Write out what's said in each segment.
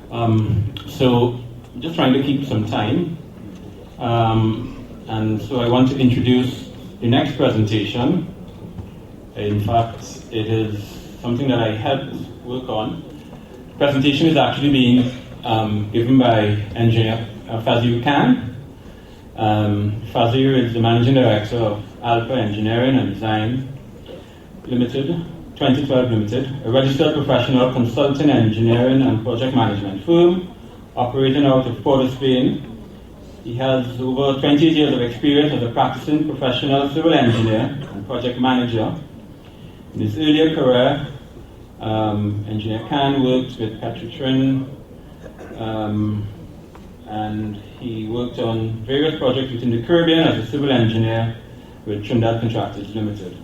So just trying to keep some time. And so I want to introduce the next presentation. In fact, it is something that I helped work on. The presentation is actually being given by engineer Fazir Khan. Fazir is the managing director of Alpha Engineering and Design Limited, 2012 Limited, a registered professional consulting engineering and project management firm operating out of Port of Spain. He has over 20 years of experience as a practicing professional civil engineer and project manager. In his earlier career, Engineer Khan worked with Petrotrin, and he worked on various projects within the Caribbean as a civil engineer with Trinidad Contractors Limited.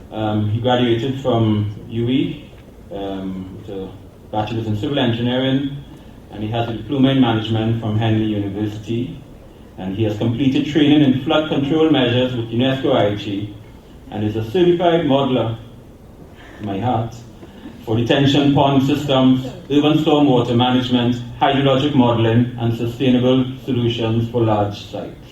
He graduated from UE with a bachelor's in civil engineering, and he has a diploma in management from Henley University, and he has completed training in flood control measures with UNESCO IHE, and is a certified modeler, my heart, for detention pond systems, urban stormwater management, hydrologic modeling, and sustainable solutions for large sites.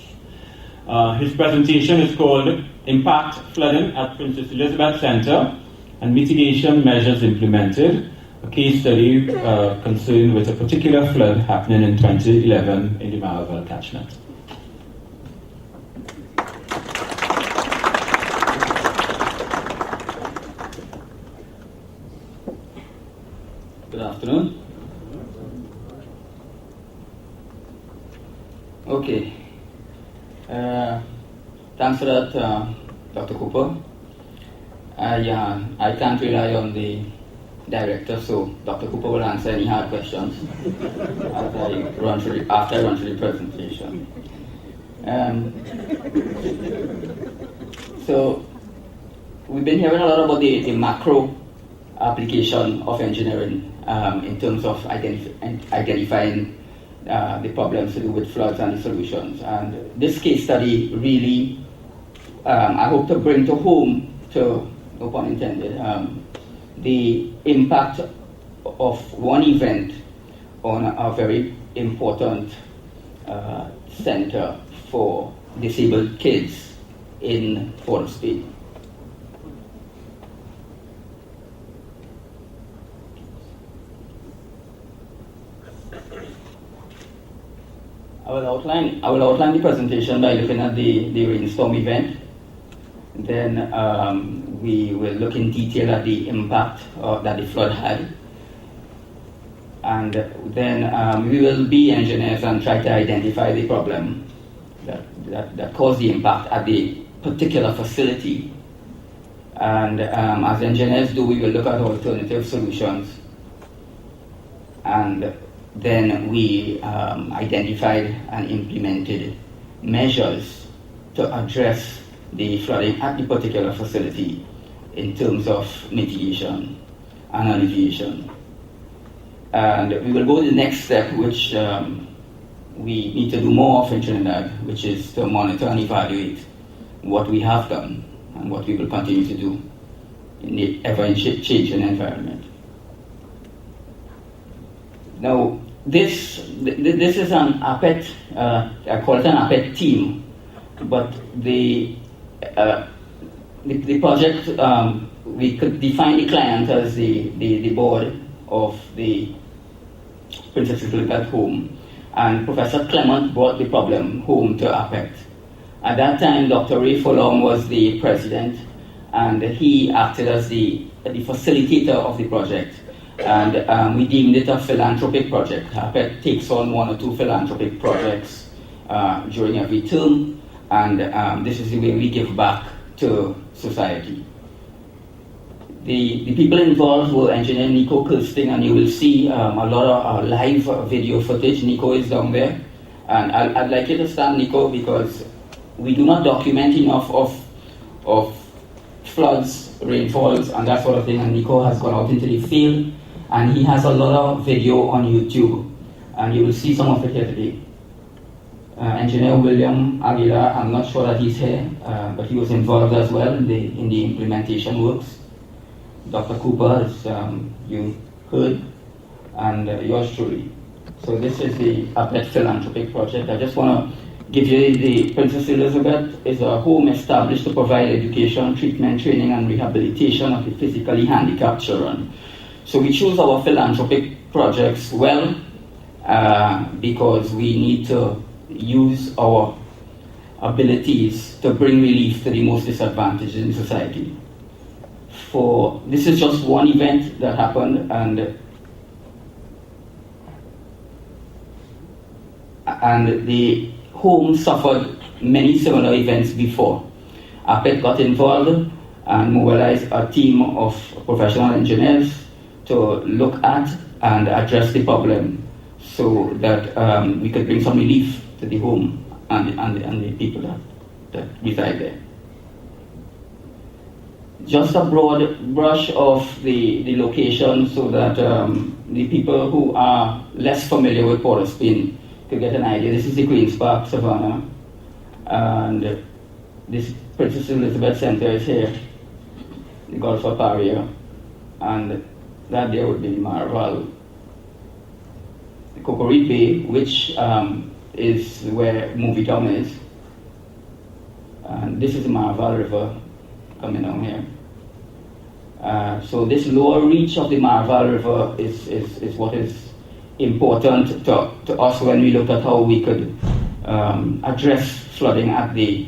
His presentation is called Impact Flooding at Princess Elizabeth Center and Mitigation Measures Implemented, a case study concerned with a particular flood happening in 2011 in the Maraval catchment. Good afternoon. Okay. Thanks for that, Dr. Cooper. I can't rely on the director, so Dr. Cooper will answer any hard questions after I run through the presentation. So we've been hearing a lot about the macro application of engineering in terms of identifying the problems to do with floods and the solutions. And this case study really, I hope to bring to home, to no pun intended, the impact of one event on a very important center for disabled kids in Port of Spain. I will outline the presentation by looking at the rainstorm event. Then we will look in detail at the impact that the flood had. And then we will be engineers and try to identify the problem that caused the impact at the particular facility. And as engineers do, we will look at alternative solutions. And then we identified and implemented measures to address the flooding at the particular facility in terms of mitigation and alleviation. And we will go to the next step, which we need to do more of in Trinidad, which is to monitor and evaluate what we have done and what we will continue to do in the ever-changing environment. Now, this is an APET, I call it an APET team, but the project, we could define the client as the board of the Princess Elizabeth home, and Professor Clement brought the problem home to APET. At that time, Dr. Ray Fulham was the president, and he acted as the facilitator of the project. And we deemed it a philanthropic project. APET takes on one or two philanthropic projects during every term, and this is the way we give back to society. The people involved were engineer Nico Kirsting, and you will see a lot of live video footage. Nico is down there, and I'd like you to stand, Nico, because we do not document enough of floods, rainfalls, and that sort of thing, and Nico has gone out into the field, and he has a lot of video on YouTube, and you will see some of it here today. Engineer William Aguilar, I'm not sure that he's here, but he was involved as well in the implementation works. Dr. Cooper, as you heard, and yours truly. So this is the APET philanthropic project. I just want to give you the Princess Elizabeth is a home established to provide education, treatment, training, and rehabilitation of the physically handicapped children. So we choose our philanthropic projects well because we need to use our abilities to bring relief to the most disadvantaged in society. This is just one event that happened, and the home suffered many similar events before. APET got involved and mobilized a team of professional engineers to look at and address the problem so that we could bring some relief to the home and the people that reside there. Just a broad brush of the location so that the people who are less familiar with Port of Spain could get an idea. This is the Queen's Park, Savannah, and this Princess Elizabeth Center is here, the Gulf of Paria, and that there would be Marval, the Cocorite Bay, which is where Movie Town is, and this is the Marval River coming down here. So this lower reach of the Marval River is what is important to us when we look at how we could address flooding at the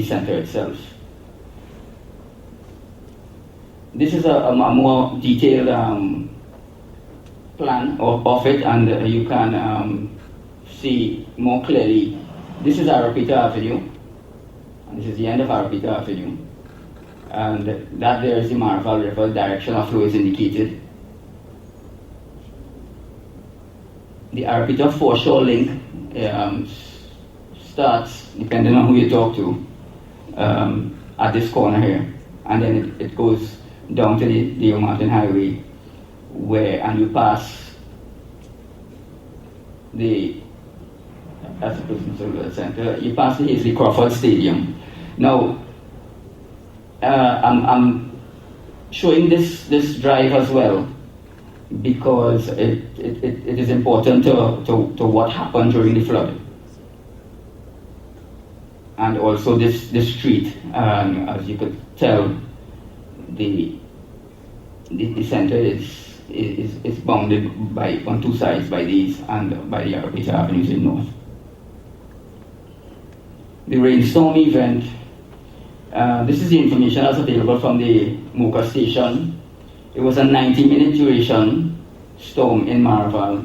center itself. This is a more detailed plan of it, and you can see more clearly. This is Arapita Avenue, and this is the end of Arapita Avenue, and that there is the Marval River. Direction of flow is indicated. The Arapita foreshore link starts, depending on who you talk to, at this corner here, and then it goes down to the Deo Mountain Highway, and you pass that's the Princess Center. You pass the Hazley Crawford Stadium. Now, I'm showing this drive as well because it is important to what happened during the flood, and also this street. As you could tell, the center is bounded on two sides by these and by the Arapita Avenues in north. The rainstorm event. This is the information that's available from the Mocha station. It was a 90-minute duration storm in Marval,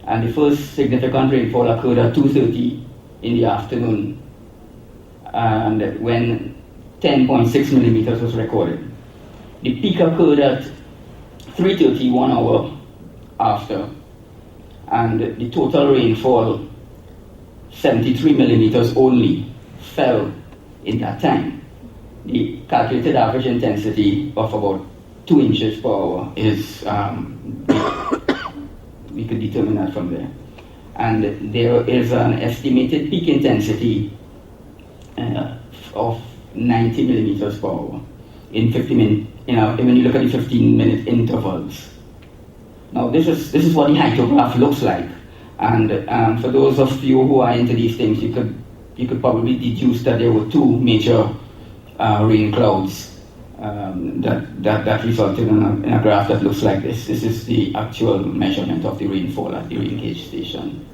and the first significant rainfall occurred at 2:30 in the afternoon, and when 10.6 millimeters was recorded. The peak occurred at 3:30, 1 hour after, and the total rainfall, 73 millimeters only, fell in that time. The calculated average intensity of about 2 inches per hour is, we could determine that from there. And there is an estimated peak intensity of 90 millimeters per hour in 50 minutes, when you look at the 15-minute intervals. Now this is what the hydrograph looks like. And for those of you who are into these things, you could probably deduce that there were two major rain clouds that resulted in a graph that looks like this. This is the actual measurement of the rainfall at the rain gauge station.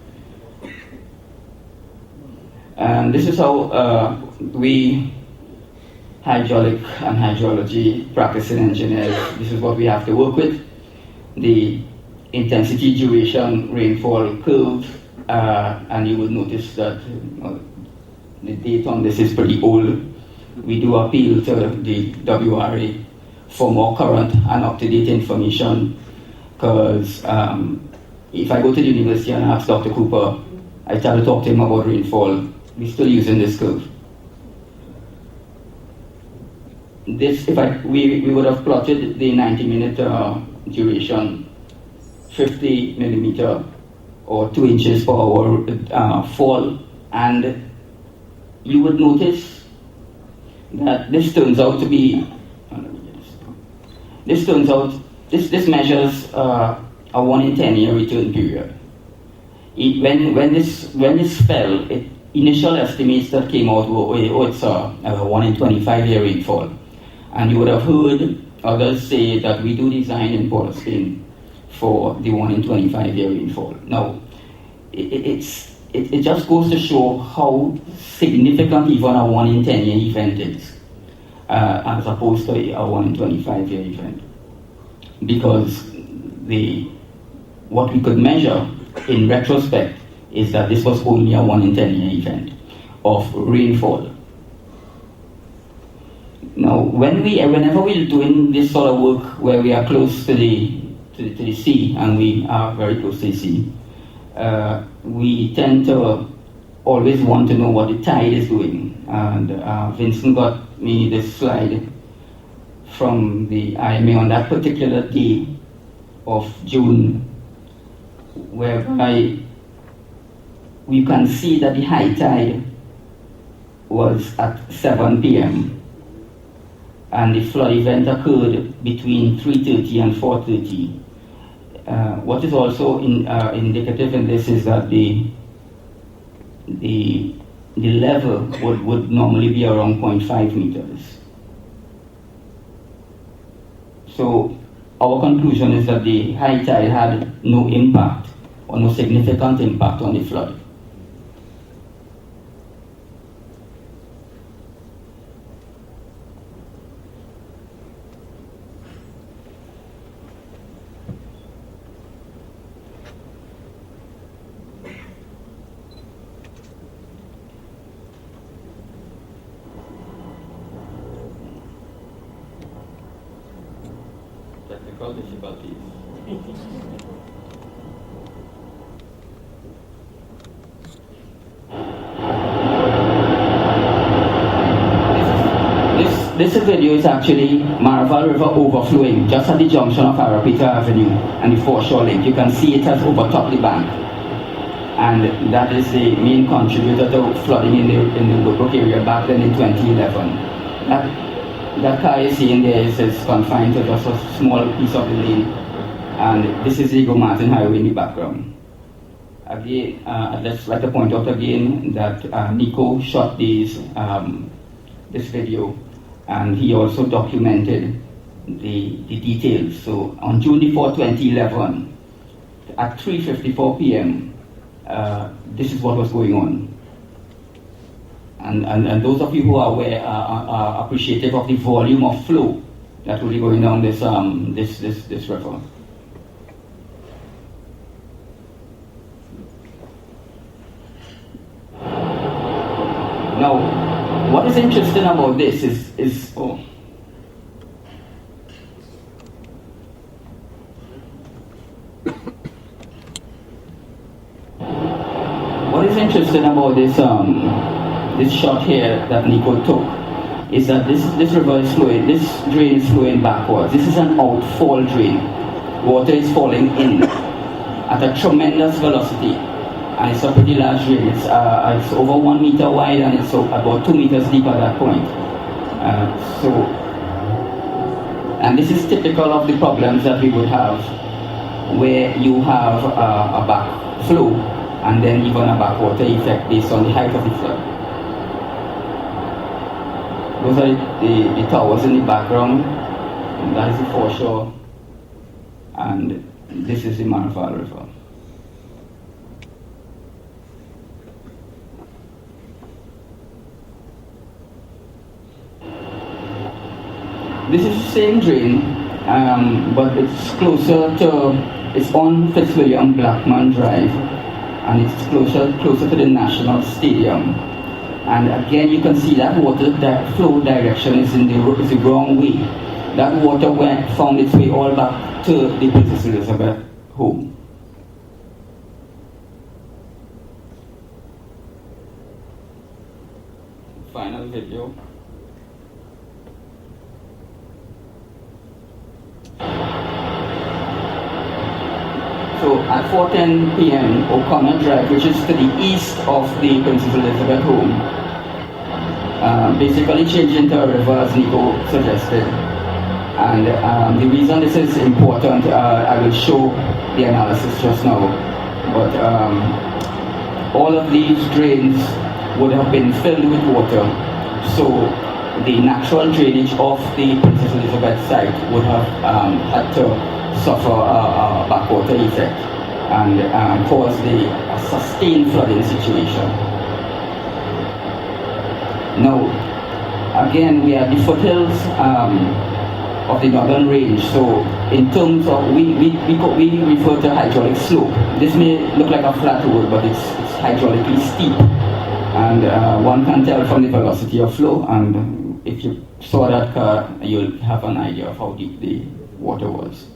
And this is how we hydraulic and hydrology practicing engineers, this is what we have to work with. The intensity, duration, rainfall curve, and you will notice that the date on this is pretty old. We do appeal to the WRA for more current and up-to-date information, because if I go to the university and ask Dr. Cooper, I try to talk to him about rainfall, we're still using this curve. This, we would have plotted the 90-minute duration, 50 millimeter or 2 inches per hour fall, and you would notice that this turns out to be, this measures a 1 in 10 year return period. When this fell, initial estimates that came out were it's a 1 in 25 year rainfall. And you would have heard others say that we do design in Port of Spain for the 1 in 25 year rainfall. Now, it just goes to show how significant even a 1 in 10 year event is, as opposed to a 1 in 25 year event. Because what we could measure in retrospect is that this was only a 1 in 10 year event of rainfall. Now, whenever we're doing this sort of work where we are close to the sea, and we are very close to the sea, we tend to always want to know what the tide is doing. And Vincent got me this slide from the IMA on that particular day of June, whereby we can see that the high tide was at 7 p.m. and the flood event occurred between 3:30 and 4:30. What is also indicative in this is that the level would normally be around 0.5 meters. So our conclusion is that the high tide had no impact or no significant impact on the flood. Technical difficulties. This video is actually Maraval River overflowing just at the junction of Arapita Avenue and the foreshore link. You can see it has overtopped the bank, and that is the main contributor to flooding in the Woodbrook area back then in 2011. That car you see in there is confined to just a small piece of the lane, and this is the Eagle Martin Highway in the background. Again, I'd just like to point out again that Nico shot this video, and he also documented the details. So on June the 4th, 2011, at 3:54 p.m., this is what was going on. And those of you who are aware are appreciative of the volume of flow that will be going down this river. Now, what is interesting about this is what is interesting about this shot here that Nico took is that this river is flowing, this drain is flowing backwards. This is an outfall drain. Water is falling in at a tremendous velocity, and it's a pretty large drain. It's over 1 meter wide, and it's about 2 meters deep at that point. And this is typical of the problems that we would have where you have a backflow and then even a backwater effect based on the height of the flood. Those are the towers in the background, and that is the foreshore, and this is the Maraval River. This is the same drain, but it's it's on Fitzwilliam Blackman Drive, and it's closer to the National Stadium. And again, you can see that water, that flow direction is the wrong way. That water found its way all back to the Princess Elizabeth home. Final video. So at 4:10 p.m., O'Connor Drive, which is to the east of the Princess Elizabeth home, basically changed into a river as Nico suggested. And the reason this is important, I will show the analysis just now, but all of these drains would have been filled with water, so the natural drainage of the Princess Elizabeth site would have had to suffer a backwater effect and cause a sustained flooding situation. Now, again, we are at the foothills of the northern range, so in terms of, we refer to hydraulic slope. This may look like a flat road, but it's hydraulically steep, and one can tell from the velocity of flow, and if you saw that car, you'll have an idea of how deep the water was.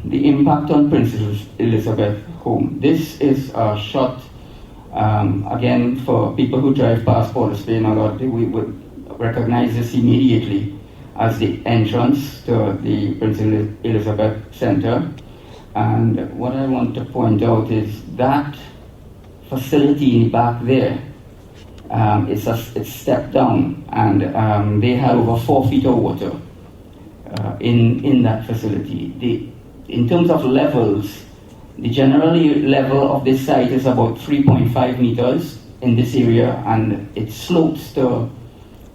The impact on Princess Elizabeth home. This is a shot, again, for people who drive past Port of Spain a lot, we would recognize this immediately as the entrance to the Princess Elizabeth Center. And what I want to point out is that facility in the back there, it's stepped down, and they had over 4 feet of water in that facility. In terms of levels, the general level of this site is about 3.5 meters in this area, and it slopes to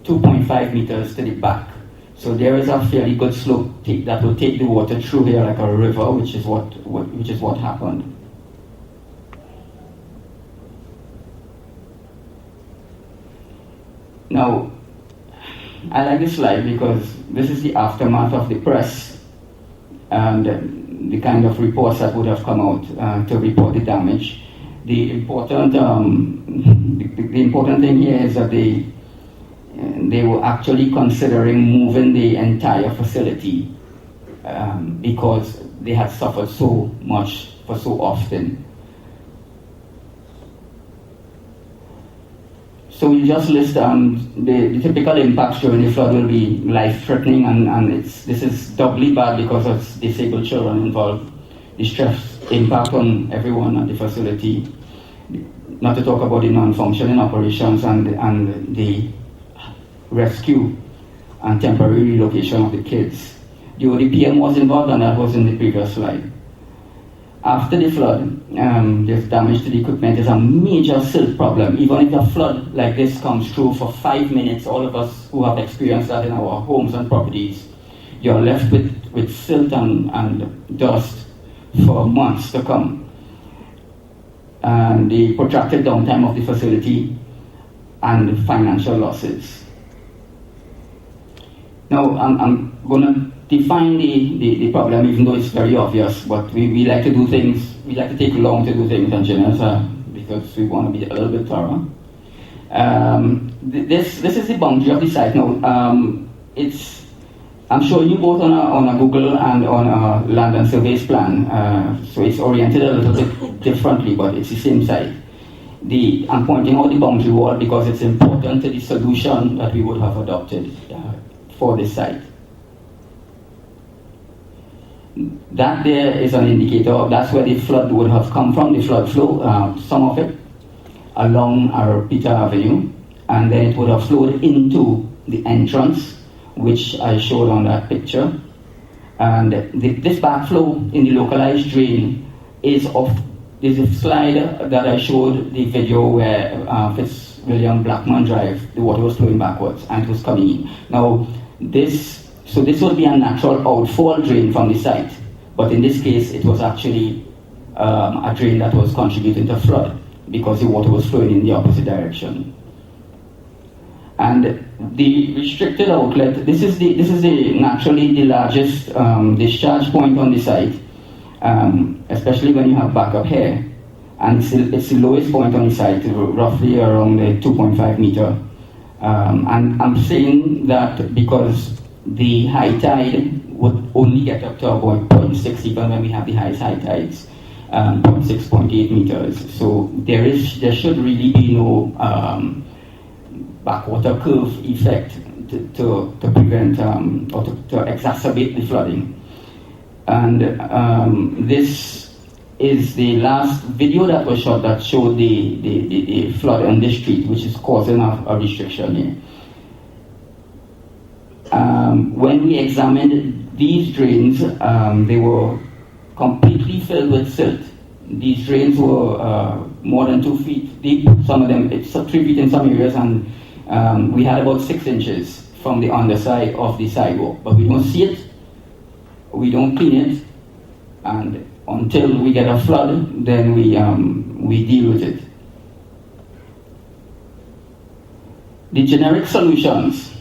2.5 meters to the back. So there is a fairly good slope that will take the water through here like a river, which is what happened. Now, I like this slide because this is the aftermath of the press and the kind of reports that would have come out to report the damage. The important thing here is that they were actually considering moving the entire facility because they had suffered so much for so often. So we just list the typical impacts during the flood will be life-threatening, and this is doubly bad because of disabled children involved. The stress impact on everyone at the facility, not to talk about the non-functioning operations and the rescue and temporary relocation of the kids. The ODPM was involved, and that was in the previous slide. After the flood, there's damage to the equipment. There's a major silt problem. Even if a flood like this comes through for 5 minutes, all of us who have experienced that in our homes and properties, you're left with silt and dust for months to come. And the protracted downtime of the facility and financial losses. Now, I'm going to define the problem, even though it's very obvious, but we like to do things, we like to take long to do things, engineers, because we want to be a little bit thorough. This is the boundary of the site. Now, I'm showing you both on a Google and on a land and surveys plan, so it's oriented a little bit differently, but it's the same site. I'm pointing out the boundary wall because it's important to the solution that we would have adopted for this site. That there is an indicator of that's where the flood would have come from, the flood flow, some of it along our Peter Avenue, and then it would have flowed into the entrance, which I showed on that picture. And this backflow in the localized drain is there's a slide that I showed the video where Fitzwilliam Blackman Drive, the water was flowing backwards and it was coming in. Now, this would be a natural outfall drain from the site, but in this case, it was actually a drain that was contributing to flood because the water was flowing in the opposite direction. And the restricted outlet, this is naturally the largest discharge point on the site, especially when you have backup here. And it's the lowest point on the site, roughly around the 2.5 meter. And I'm saying that because the high tide would only get up to about 0.6 even when we have the highest high tides, 0.6, 0.8 meters. So there should really be no backwater curve effect to prevent or to exacerbate the flooding. And this is the last video that was shot that showed the flood on the street, which is causing a restriction here. When we examined these drains, they were completely filled with silt. These drains were more than 2 feet deep, some of them it's 3 feet in some areas, and we had about 6 inches from the underside of the sidewalk. But we don't see it, we don't clean it, and until we get a flood, then we deal with it. The generic solutions.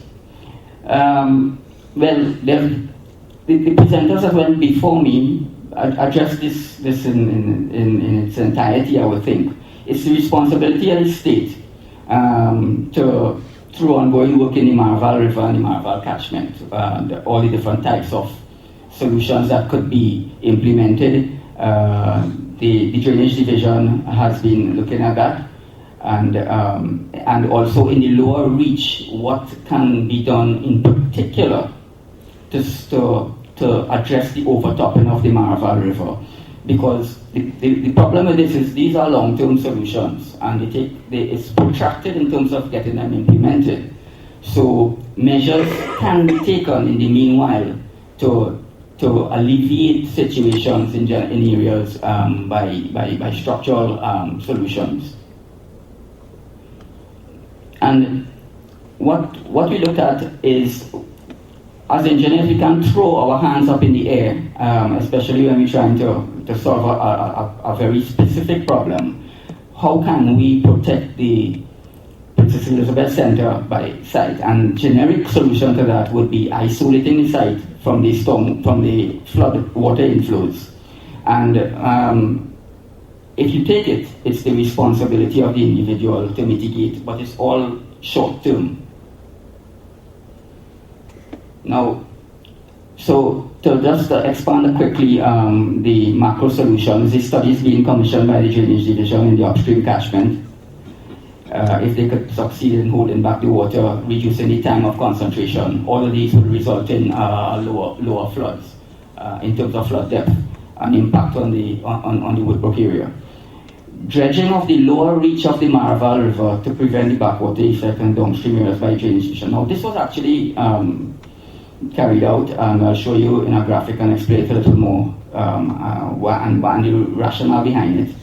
Well, the presenters that went before me addressed this in its entirety, I would think. It's the responsibility of the state through ongoing work in the Maraval River and the Maraval catchment, all the different types of solutions that could be implemented. The Drainage Division has been looking at that, and also in the lower reach, what can be done in particular to address the overtopping of the Maraval River. Because the problem with this is these are long-term solutions, and it's protracted in terms of getting them implemented. So measures can be taken in the meanwhile to alleviate situations in areas by structural solutions. And what we looked at is, as engineers, we can throw our hands up in the air, especially when we're trying to solve a very specific problem. How can we protect the Princess Elizabeth Center by site? And generic solution to that would be isolating the site from the storm, from the flood water inflows. And if you take it, it's the responsibility of the individual to mitigate, but it's all short term. Now, so to just expand quickly the macro solutions, this study is being commissioned by the Drainage Division in the upstream catchment. If they could succeed in holding back the water, reducing the time of concentration, all of these would result in lower floods in terms of flood depth and impact on the Woodbrook area. Dredging of the lower reach of the Maraval River to prevent the backwater effect on downstream areas by Drainage Division. Now, this was actually carried out, and I'll show you in a graphic and explain it a little more and the rationale behind it.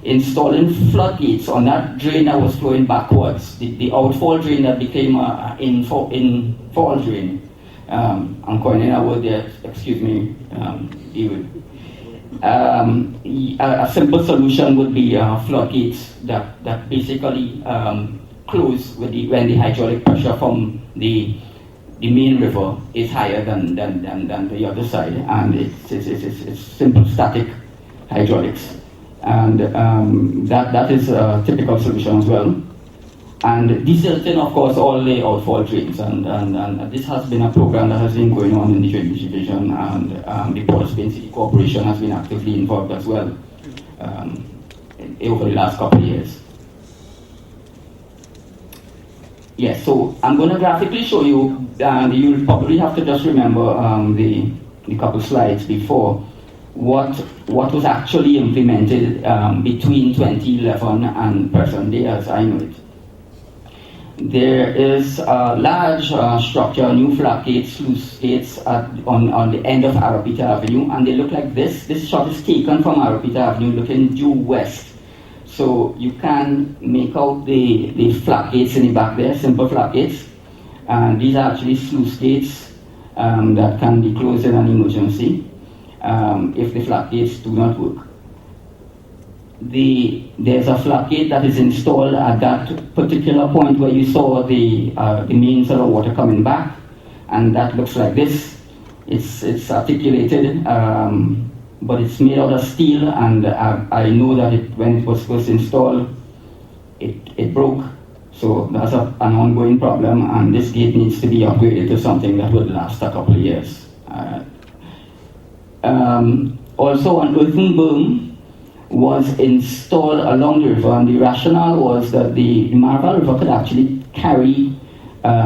Installing floodgates on that drain that was flowing backwards, the outfall drain that became an infall drain. I'm coining a word there, excuse me, David. A simple solution would be floodgates that basically close when the hydraulic pressure from the main river is higher than the other side, and it's simple static hydraulics, and that is a typical solution as well. And desilting, of course, all the outfall drains, and this has been a program that has been going on in the Drainage Division, and the Port of Spain City Corporation has been actively involved as well over the last couple of years. Yes, so I'm going to graphically show you, and you'll probably have to just remember the couple slides before, what was actually implemented between 2011 and present day as I know it. There is a large structure, new floodgates, sluice gates on the end of Arapita Avenue, and they look like this. This shot is taken from Arapita Avenue looking due west. So you can make out the floodgates in the back there, simple floodgates. And these are actually sluice gates that can be closed in an emergency if the floodgates do not work. There's a floodgate that is installed at that particular point where you saw the main sort of water coming back, and that looks like this. It's articulated, but it's made out of steel, and I know that when it was first installed, it broke. So that's an ongoing problem, and this gate needs to be upgraded to something that would last a couple of years. Also, an earthen berm was installed along the river, and the rationale was that the Maraval River could actually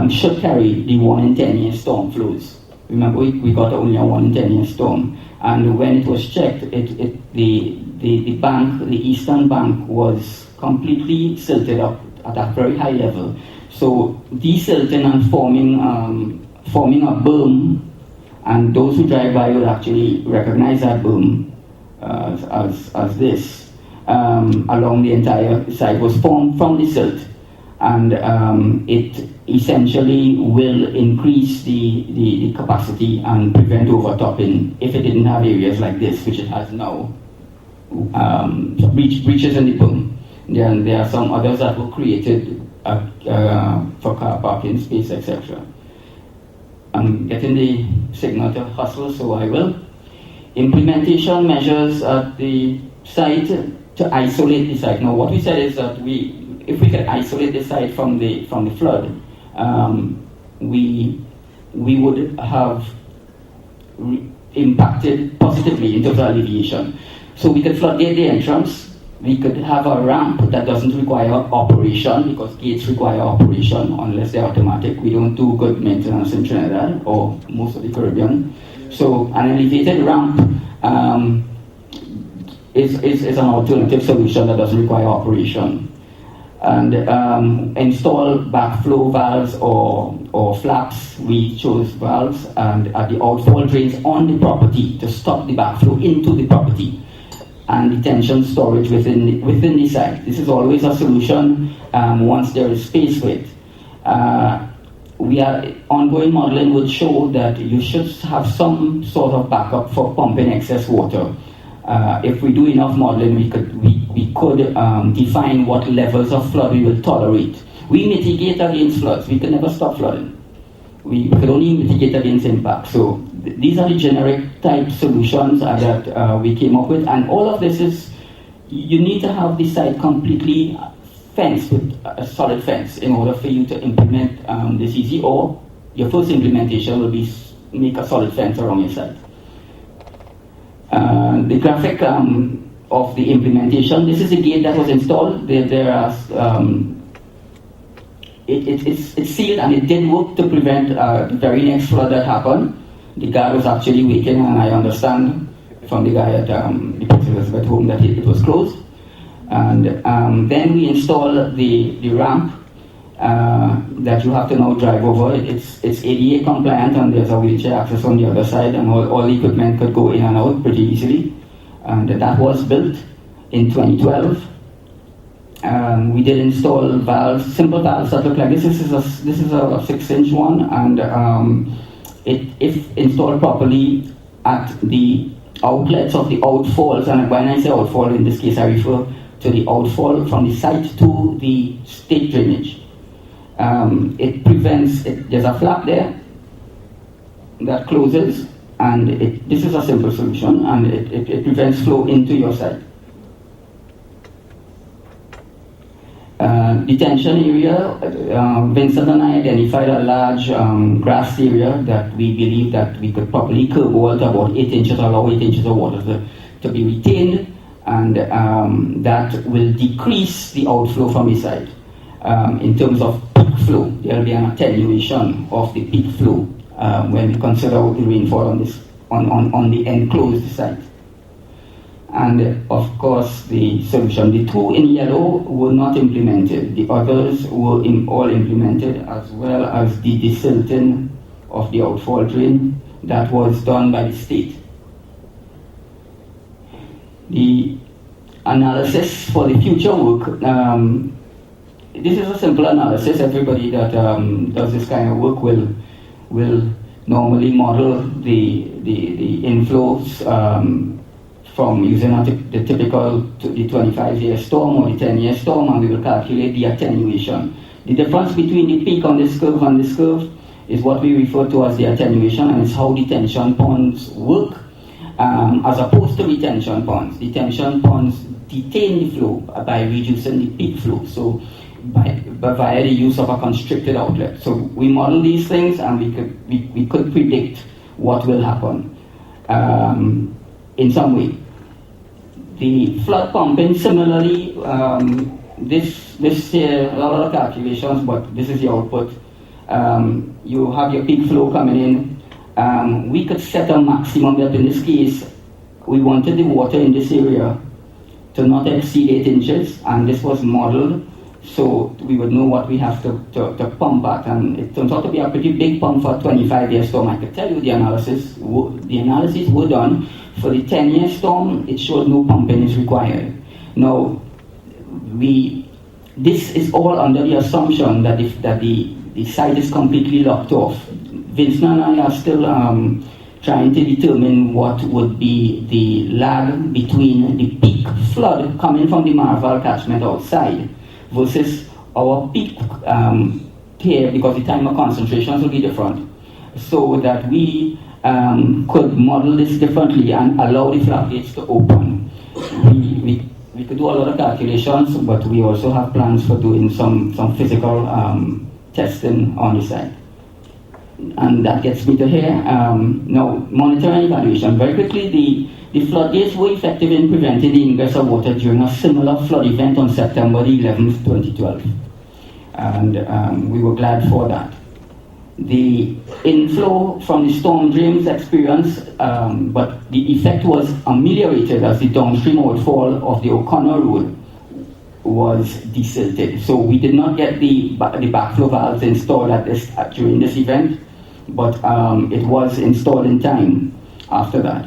should carry the 1 in 10 year storm flows. Remember, we got only a 1 in 10 year storm, and when it was checked, the bank, the eastern bank, was completely silted up at a very high level. So desilting and forming a berm, and those who drive by will actually recognize that berm as this along the entire side was formed from the silt, and it essentially will increase the capacity and prevent overtopping if it didn't have areas like this, which it has now, breaches in the berm. Then there are some others that were created for car parking space, etc. I'm getting the signal to hustle, so I will. Implementation measures at the site to isolate the site. Now, what we said is that if we can isolate the site from the flood, we would have impacted positively in terms of alleviation. So we could floodgate the entrance. We could have a ramp that doesn't require operation, because gates require operation unless they're automatic. We don't do good maintenance in Trinidad or most of the Caribbean. So an elevated ramp is an alternative solution that doesn't require operation. And install backflow valves or flaps. We chose valves and at the outfall drains on the property to stop the backflow into the property, and detention storage within the site. This is always a solution once there is space for it. Ongoing modeling would show that you should have some sort of backup for pumping excess water. If we do enough modeling, we could define what levels of flood we will tolerate. We mitigate against floods. We can never stop flooding. We could only mitigate against impact. So these are the generic type solutions that we came up with, and all of this is, you need to have the site completely fenced with a solid fence in order for you to implement this easy, or your first implementation will be make a solid fence around your site. The graphic of the implementation, this is a gate that was installed. It's sealed, and it did work to prevent the very next flood that happened. The guy was actually waking, and I understand from the guy at the Prince Elizabeth home that it was closed. And then we installed the ramp that you have to now drive over. It's ADA compliant, and there's a wheelchair access on the other side, and all the equipment could go in and out pretty easily. And that was built in 2012. We did install valves, simple valves that look like this. This is a 6-inch one, and if installed properly at the outlets of the outfalls, and when I say outfall, in this case I refer to the outfall from the site to the state drainage. It prevents, there's a flap there that closes, and this is a simple solution, and it prevents flow into your site. Detention area, Vincent and I identified a large grass area that we believe that we could probably curb wall to about 8 inches, allow 8 inches of water to be retained, and that will decrease the outflow from the site. In terms of peak flow, there will be an attenuation of the peak flow when we consider the rainfall on the enclosed site. And of course, the solution, the two in yellow were not implemented. The others were all implemented, as well as the desilting of the outfall drain that was done by the state. The analysis for the future work, this is a simple analysis. Everybody that does this kind of work will normally model the inflows from using the typical the 25-year storm or the 10-year storm, and we will calculate the attenuation. The difference between the peak on this curve and this curve is what we refer to as the attenuation, and it's how detention ponds work as opposed to retention ponds. Detention ponds detain the flow by reducing the peak flow, so via the use of a constricted outlet. So we model these things, and we could predict what will happen in some way. The flood pumping, similarly, this here, a lot of calculations, but this is the output. You have your peak flow coming in, we could set a maximum, but in this case, we wanted the water in this area to not exceed 8 inches, and this was modeled so we would know what we have to pump at, and it turns out to be a pretty big pump for a 25-year storm. I could tell you the analyses were done. For the 10-year storm, it showed no pumping is required. Now, this is all under the assumption that the site is completely locked off. Vincent and I are still trying to determine what would be the lag between the peak flood coming from the Marval catchment outside versus our peak here, because the time of concentrations will be different, so that we could model this differently and allow the floodgates to open. We could do a lot of calculations, but we also have plans for doing some physical testing on the site. And that gets me to here. Now, monitoring and evaluation. Very quickly, the floodgates were effective in preventing the ingress of water during a similar flood event on September 11th, 2012. And we were glad for that. The inflow from the storm drains experienced, but the effect was ameliorated as the downstream outfall of the O'Connor Road was desilted. So we did not get the backflow valves installed during this event, but it was installed in time after that.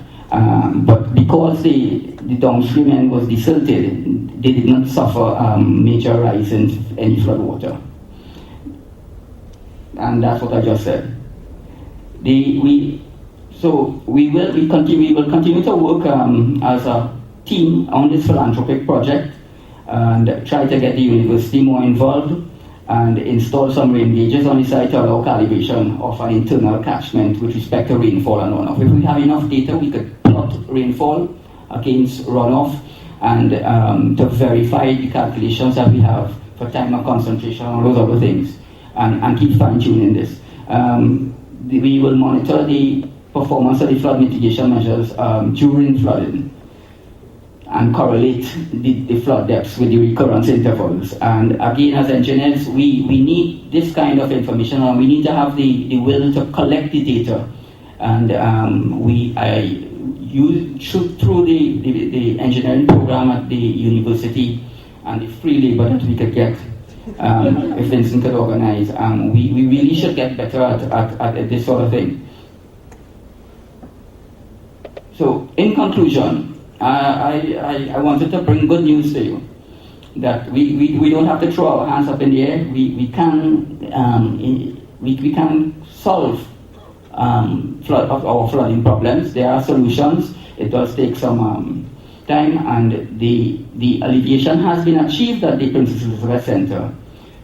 But because the downstream end was desilted, they did not suffer major rise in any flood water. And that's what I just said. We will continue to work as a team on this philanthropic project and try to get the university more involved and install some rain gauges on the site to allow calibration of an internal catchment with respect to rainfall and runoff. If we have enough data, we could plot rainfall against runoff and to verify the calculations that we have for time of concentration and all those other things, and keep fine-tuning this. We will monitor the performance of the flood mitigation measures during flooding and correlate the flood depths with the recurrence intervals. And again, as engineers, we need this kind of information, and we need to have the will to collect the data. And through the engineering program at the university and the free labor that we could get, if Vincent could organize, we really should get better at this sort of thing. So, in conclusion, I wanted to bring good news to you, that we don't have to throw our hands up in the air. We can solve our flooding problems. There are solutions. It does take some time, and the alleviation has been achieved at the Princess Elizabeth Center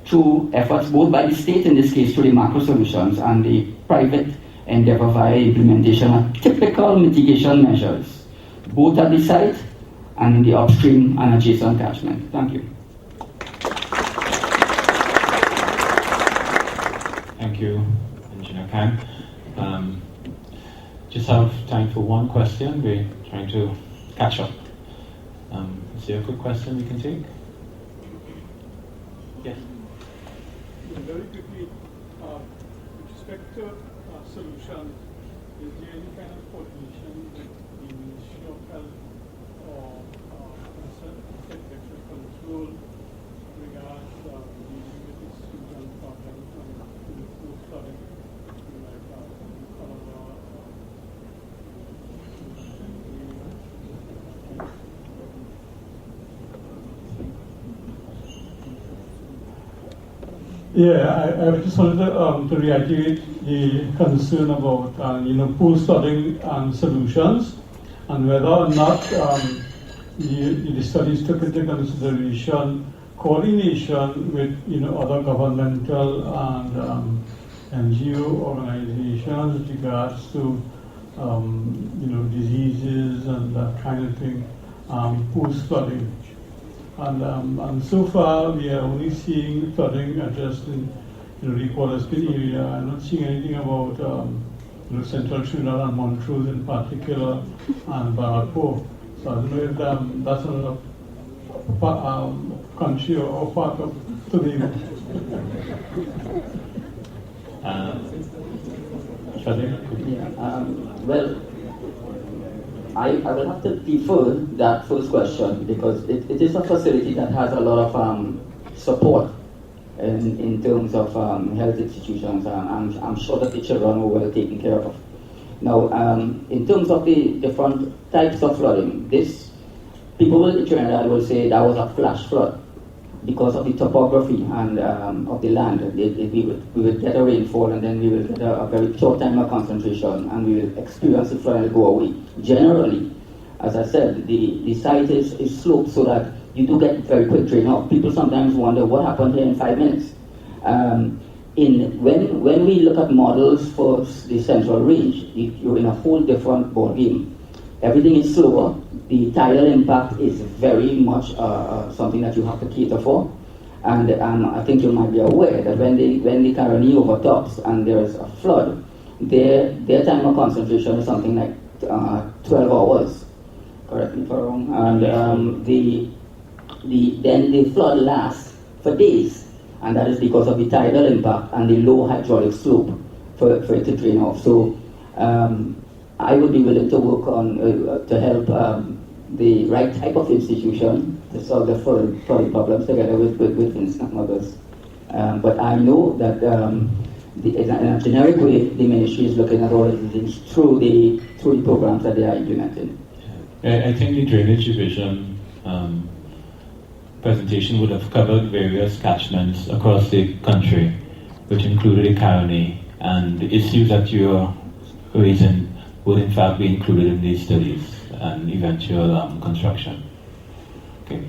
through efforts both by the state, in this case through the macro solutions, and the private endeavor via implementation of typical mitigation measures, both at the site and in the upstream and adjacent catchment. Thank you. Thank you, Engineer Kang. Just have time for one question. We're trying to catch up. Is there a good question we can take? Yes. Very quickly, with respect to solutions, is there any kind of coordination with the Ministry of Health or Temperature Control regards dealing with this seasonal problem and post flooding, like cholera? Yeah, I just wanted to reiterate the concern about post-flooding solutions, and whether or not the studies took into consideration coordination with other governmental and NGO organizations with regards to diseases and that kind of thing post-flooding. And so far, we are only seeing flooding just in the Waterskin area. I'm not seeing anything about Central Trinidad and Montrose in particular, and Barraco. So I don't know if that's another country or part of Tobago. Fazir? Well, I will have to defer that first question because it is a facility that has a lot of support in terms of health institutions. I'm sure that the children were well taken care of. Now, in terms of the different types of flooding, people in Trinidad will say that was a flash flood because of the topography and of the land. We would get a rainfall and then we will get a very short time of concentration and we will experience the flood and it'll go away. Generally, as I said, the site is sloped so that you do get very quick drain off. People sometimes wonder what happened here in 5 minutes. When we look at models for the central range, you're in a whole different ballgame. Everything is slower. The tidal impact is very much something that you have to cater for. And I think you might be aware that when the Caroni overtops and there is a flood, their time of concentration is something like 12 hours. Correct me if I'm wrong. And then the flood lasts for days. And that is because of the tidal impact and the low hydraulic slope for it to drain off. So I would be willing to work on to help the right type of institution to solve the flooding problems together with Vincent and others. But I know that in a generic way, the ministry is looking at all of these things through the programs that they are implementing. I think the drainage division presentation would have covered various catchments across the country, which included the Caroni, and the issues that you are raising will in fact be included in these studies and eventual construction. Okay.